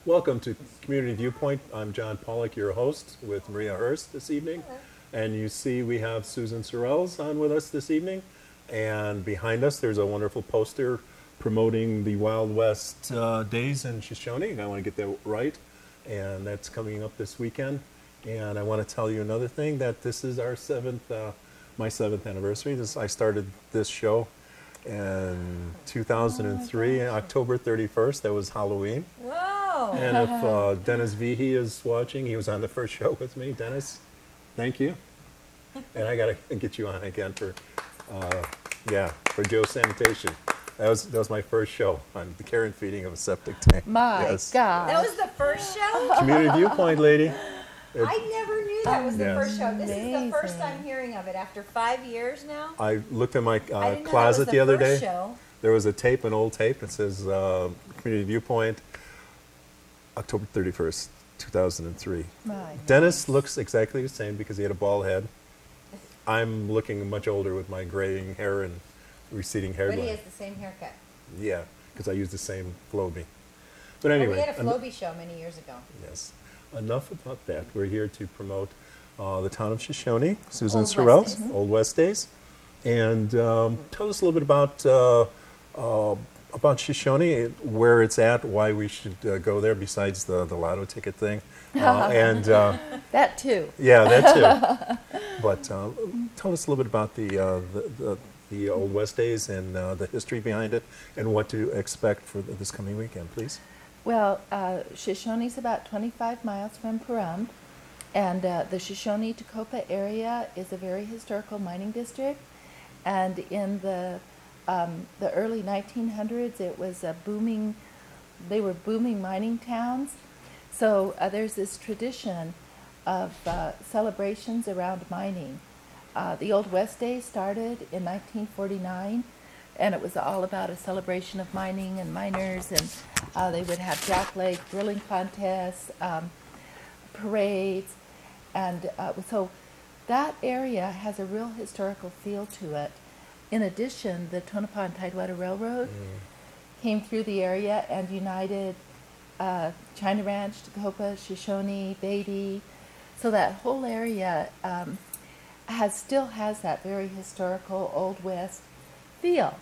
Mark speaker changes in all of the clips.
Speaker 1: Welcome to Community Viewpoint. I'm John Pollock, your host, with Maria Hurst this evening. And you see we have Susan Sorrells on with us this evening. And behind us, there's a wonderful poster promoting the Wild West Days in Shoshone. I want to get that right. And that's coming up this weekend. And I want to tell you another thing, that this is our my seventh anniversary. I started this show in 2003, October 31st. That was Halloween.
Speaker 2: Whoa!
Speaker 1: And if Dennis Vihi is watching, he was on the first show with me. Dennis, thank you. And I got to get you on again for Joe Sanitation. That was my first show on the care and feeding of a septic tank.
Speaker 3: My God.
Speaker 2: That was the first show?
Speaker 1: Community Viewpoint, lady.
Speaker 2: I never knew that was the
Speaker 1: Yes.
Speaker 2: first show. This is the first I'm hearing of it after 5 years now.
Speaker 1: I looked in my
Speaker 2: I didn't know that was
Speaker 1: closet the other
Speaker 2: first
Speaker 1: day.
Speaker 2: show.
Speaker 1: There was a tape, an old tape that says Community Viewpoint, October 31st, 2003.
Speaker 3: My
Speaker 1: Dennis looks exactly the same because he had a bald head. I'm looking much older with my graying hair and receding hairline.
Speaker 2: But he has the same haircut.
Speaker 1: Yeah, because I used the same Flowbee. But
Speaker 2: Oh,
Speaker 1: anyway.
Speaker 2: we had a Flowbee show many years ago.
Speaker 1: Yes. Enough about that. We're here to promote the town of Shoshone, Susan
Speaker 2: Old West
Speaker 1: Sorrells,
Speaker 2: Days.
Speaker 1: Old West Days. And tell us a little bit about Shoshone, where it's at, why we should go there, besides the lotto ticket thing.
Speaker 3: That too.
Speaker 1: Yeah, that too. But tell us a little bit about the Old West Days and the history behind it, and what to expect for this coming weekend, please.
Speaker 3: Well, Shoshone's about 25 miles from Pahrump, and the Shoshone-Tacoma area is a very historical mining district. And in the early 1900s, it was a booming. They were booming mining towns. So there's this tradition of celebrations around mining. The Old West Days started in 1949, and it was all about a celebration of mining and miners, and they would have jackleg drilling contests, parades, and so that area has a real historical feel to it. In addition, the Tonopah and Tidewater Railroad came through the area and united China Ranch, Tacoma, Shoshone, Beatty. So that whole area still has that very historical Old West feel.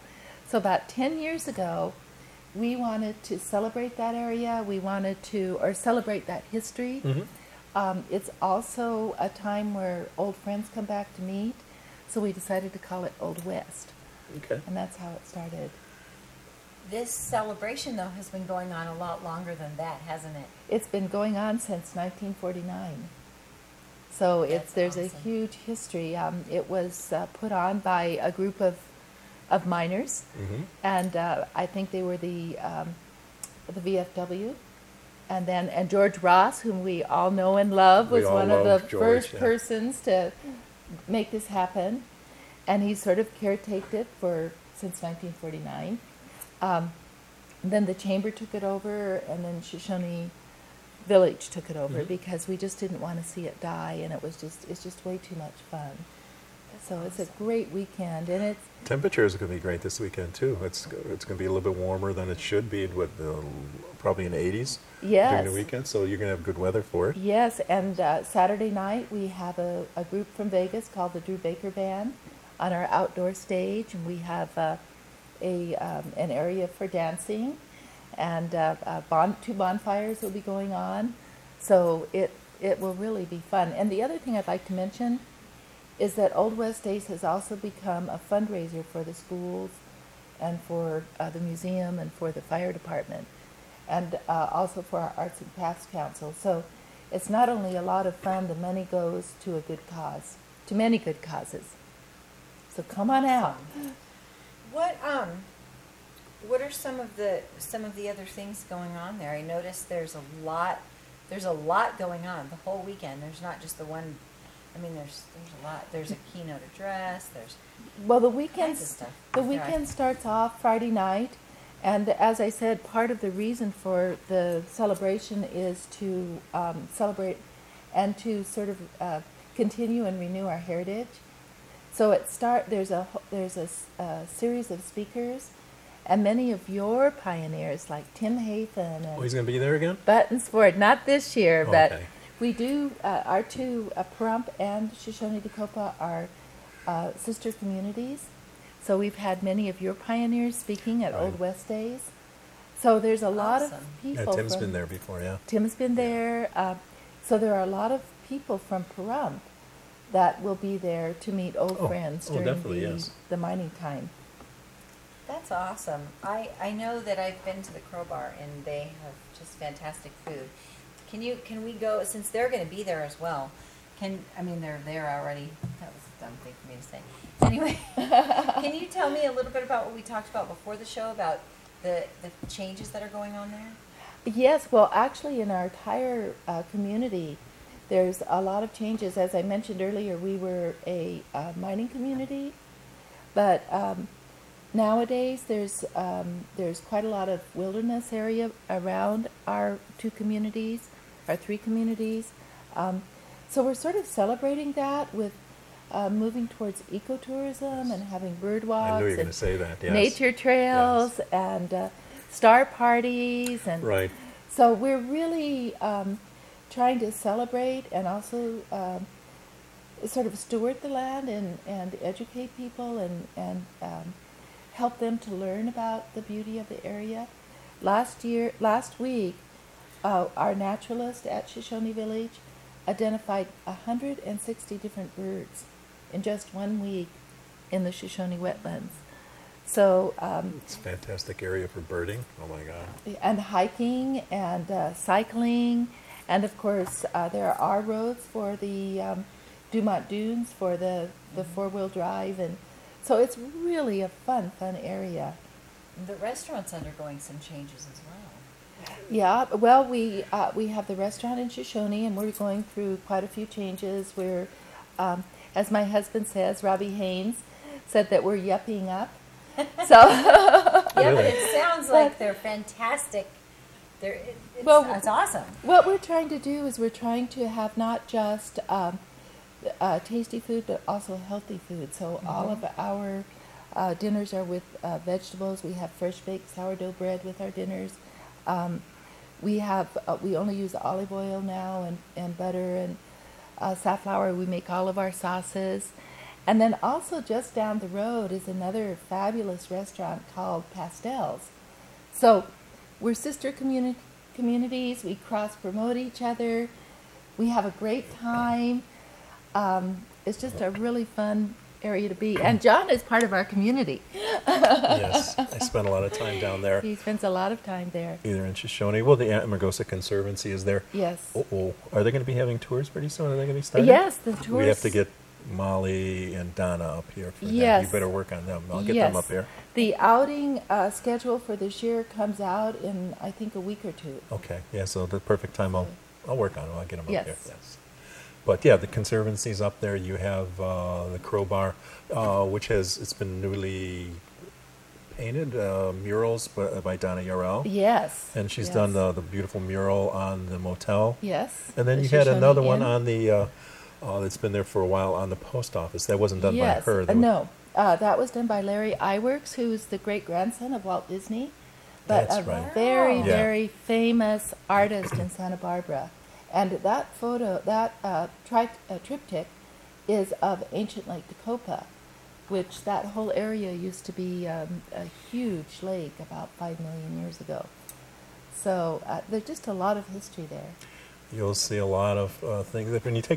Speaker 3: So about 10 years ago, we wanted to celebrate that area. We wanted to, or celebrate that history. It's also a time where old friends come back to meet. So we decided to call it Old West.
Speaker 1: Okay.
Speaker 3: And that's how it started.
Speaker 2: This celebration, though, has been going on a lot longer than that, hasn't it?
Speaker 3: It's been going on since 1949. So there's
Speaker 2: awesome.
Speaker 3: a huge history. It was put on by a group of miners, and I think they were the VFW, and George Ross, whom we all know and love, was one of the first persons to make this happen, and he sort of caretaked it since 1949. Then the chamber took it over, and then Shoshone Village took it over because we just didn't want to see it die, and it's just way too much fun. So it's a great weekend, and it's
Speaker 1: Temperatures are going to be great this weekend too. It's going to be a little bit warmer than it should be, with probably in the 80s during the weekend. So you're going to have good weather for it.
Speaker 3: Yes, and Saturday night we have a group from Vegas called the Drew Baker Band on our outdoor stage, and we have an area for dancing, and two bonfires will be going on. So it will really be fun. And the other thing I'd like to mention is that Old West Days has also become a fundraiser for the schools and for the museum and for the fire department, and also for our Arts and Crafts Council. So it's not only a lot of fun, the money goes to a good cause, to many good causes. So come on out.
Speaker 2: What are some of the other things going on there? I noticed there's a lot going on the whole weekend. There's not just the one. I mean, there's a lot. There's a keynote address.
Speaker 3: Well, the
Speaker 2: kinds of stuff.
Speaker 3: weekend starts off Friday night, and as I said, part of the reason for the celebration is to celebrate and to sort of continue and renew our heritage. So there's a series of speakers, and many of your pioneers like Tim Hathan
Speaker 1: Oh,
Speaker 3: and
Speaker 1: he's going to be there again?
Speaker 3: Buttons Ford. Not this year, but
Speaker 1: Okay.
Speaker 3: we do. Our two Pahrump and Shoshone-Dacopa are sister communities. So we've had many of your pioneers speaking at
Speaker 1: Right.
Speaker 3: Old West Days. So there's a lot of
Speaker 2: Awesome.
Speaker 1: Yeah,
Speaker 3: people.
Speaker 1: Tim's
Speaker 3: from,
Speaker 1: been there before, yeah.
Speaker 3: Tim's been there. So there are a lot of people from Pahrump that will be there to meet old
Speaker 1: Oh,
Speaker 3: friends
Speaker 1: oh,
Speaker 3: during
Speaker 1: definitely, yes.
Speaker 3: the mining time.
Speaker 2: That's awesome. I know that I've been to the Crowbar and they have just fantastic food. Can we go, since they're going to be there as well? They're there already. That was a dumb thing for me to say. Anyway, can you tell me a little bit about what we talked about before the show about the changes that are going on there?
Speaker 3: Yes, well, actually, in our entire community, there's a lot of changes. As I mentioned earlier, we were a mining community, but nowadays there's quite a lot of wilderness area around our two communities, our three communities. So we're sort of celebrating that with moving towards ecotourism and having bird walks.
Speaker 1: I knew you were going
Speaker 3: and
Speaker 1: to say that, yes.
Speaker 3: nature trails and star parties, and
Speaker 1: Right.
Speaker 3: so we're really trying to celebrate and also sort of steward the land and educate people and help them to learn about the beauty of the area. Last week, our naturalist at Shoshone Village identified 160 different birds in just 1 week in the Shoshone wetlands. So
Speaker 1: It's a fantastic area for birding. Oh, my God.
Speaker 3: and hiking and cycling, and of course there are roads for the Dumont Dunes for the four-wheel drive, and so it's really a fun area.
Speaker 2: The restaurant's undergoing some changes as well.
Speaker 3: Yeah, well, we have the restaurant in Shoshone, and we're going through quite a few changes. We're, as my husband says, Robbie Haynes said that we're yupping up. So
Speaker 2: Yeah, but
Speaker 1: Really?
Speaker 2: it sounds like they're fantastic. It's awesome.
Speaker 3: what we're trying to do is we're trying to have not just tasty food, but also healthy food. So all of our dinners are with vegetables. We have fresh baked sourdough bread with our dinners. We only use olive oil now and butter and safflower. We make all of our sauces. And then also just down the road is another fabulous restaurant called Pastels. So we're sister communities. We cross-promote each other. We have a great time. It's just a really fun area to be. And John is part of our community.
Speaker 1: Yes, I spent a lot of time down there,
Speaker 3: He spends a lot of time there.
Speaker 1: either in Shoshone. Well, the Amargosa Conservancy is there.
Speaker 3: Yes.
Speaker 1: Oh, are they going to be having tours pretty soon? Are they going to be starting?
Speaker 3: Yes, the tours.
Speaker 1: We have to get Molly and Donna up here for that.
Speaker 3: Yes.
Speaker 1: You better work on them. I'll get
Speaker 3: yes.
Speaker 1: them up here.
Speaker 3: The outing schedule for this year comes out in, I think, a week or two.
Speaker 1: Okay, yeah, so the perfect time, I'll work on them. I'll get them up
Speaker 3: Yes.
Speaker 1: here. Yes. But yeah, the Conservancy's up there. You have the Crowbar, which it's been newly painted, murals by Donna Yarrell.
Speaker 3: Yes.
Speaker 1: And she's
Speaker 3: yes.
Speaker 1: done the beautiful mural on the motel.
Speaker 3: Yes.
Speaker 1: And then
Speaker 3: the
Speaker 1: you had
Speaker 3: Shoshone
Speaker 1: another one
Speaker 3: Inn.
Speaker 1: on the, that's been there for a while, on the post office. That wasn't done
Speaker 3: yes.
Speaker 1: by her. That
Speaker 3: No, that was done by Larry Iwerks, who's the great-grandson of Walt Disney, but
Speaker 1: That's
Speaker 3: a
Speaker 1: right.
Speaker 3: very,
Speaker 2: Yeah.
Speaker 3: very famous artist in Santa Barbara. And that photo, that triptych, is of ancient Lake Dacopa, which that whole area used to be a huge lake about 5 million years ago. So there's just a lot of history there.
Speaker 1: You'll see a lot of things. When you take